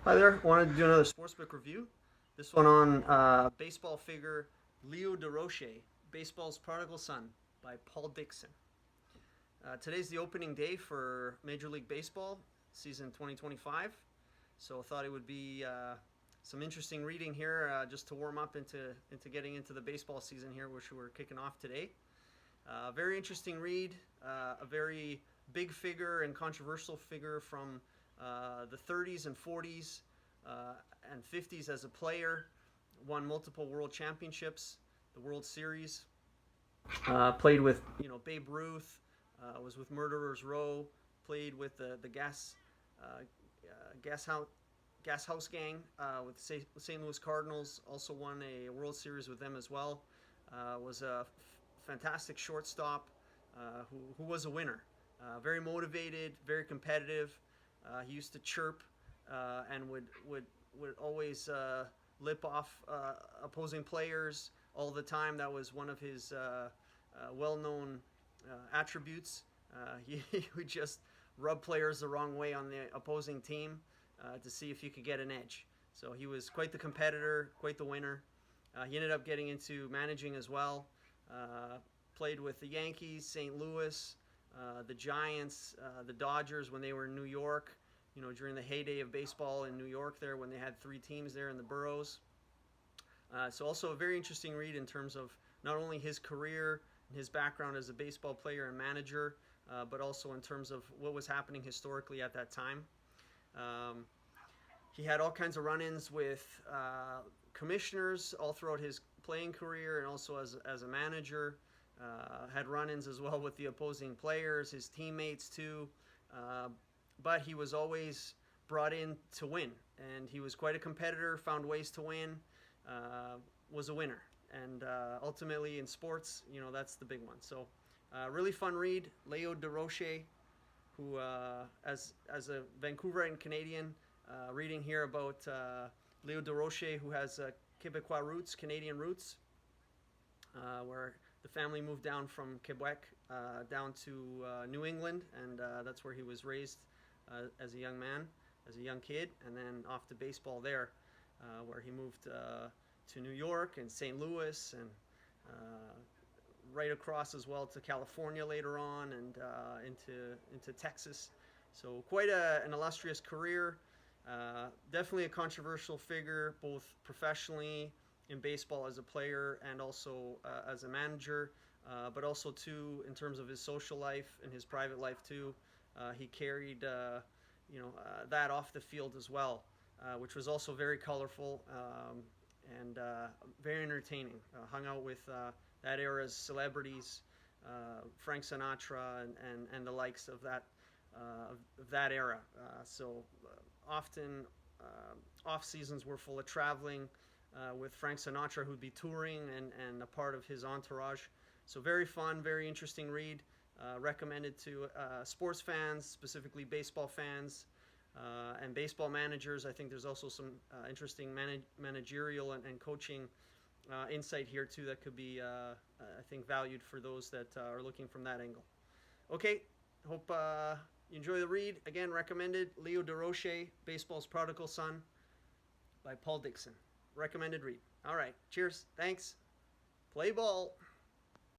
Hi there. Wanted to do another sportsbook review. This one on baseball figure Leo Durocher, Baseball's Prodigal Son by Paul Dickson. Today's the opening day for Major League Baseball season 2025, so I thought it would be some interesting reading here just to warm up into getting into the baseball season here, which we're kicking off today. Very interesting read, a very big figure and controversial figure from the 30s and 40s and 50s as a player, won multiple world championships, the World Series, played with Babe Ruth, was with Murderers Row, played with the gas house gang with St. Louis Cardinals, also won a World Series with them as well. Was a fantastic shortstop who was a winner. Very motivated, very competitive. He used to chirp and would always lip off opposing players all the time. That was one of his well-known attributes. He would just rub players the wrong way on the opposing team to see if he could get an edge. So he was quite the competitor, quite the winner. He ended up getting into managing as well. Played with the Yankees, St. Louis, the Giants, the Dodgers when they were in New York, during the heyday of baseball in New York there when they had three teams there in the boroughs. So also a very interesting read in terms of not only his career and his background as a baseball player and manager, but also in terms of what was happening historically at that time. He had all kinds of run-ins with commissioners all throughout his playing career and also as a manager. Had run-ins as well with the opposing players, his teammates too. But he was always brought in to win, and he was quite a competitor, found ways to win, was a winner. And ultimately in sports, that's the big one. So really fun read. Leo Durocher, who as a Vancouverite Canadian, reading here about Leo Durocher, who has Quebecois roots, Canadian roots, where the family moved down from Quebec down to New England, and that's where he was raised as a young man, as a young kid, and then off to baseball there, where he moved to New York and St. Louis, and right across as well to California later on, and into Texas. So quite an illustrious career. Definitely a controversial figure, both professionally in baseball as a player and also as a manager, but also too in terms of his social life and his private life too. He carried that off the field as well, which was also very colorful and very entertaining. Hung out with that era's celebrities, Frank Sinatra and the likes of that era. So often off seasons were full of traveling with Frank Sinatra, who'd be touring and a part of his entourage. So very fun, very interesting read. Recommended to sports fans, specifically baseball fans and baseball managers. I think there's also some interesting managerial and coaching insight here too that could be, I think, valued for those that are looking from that angle. Okay, hope you enjoy the read. Again, recommended Leo Durocher, Baseball's Prodigal Son by Paul Dickson. Recommended read. All right, cheers, thanks, play ball.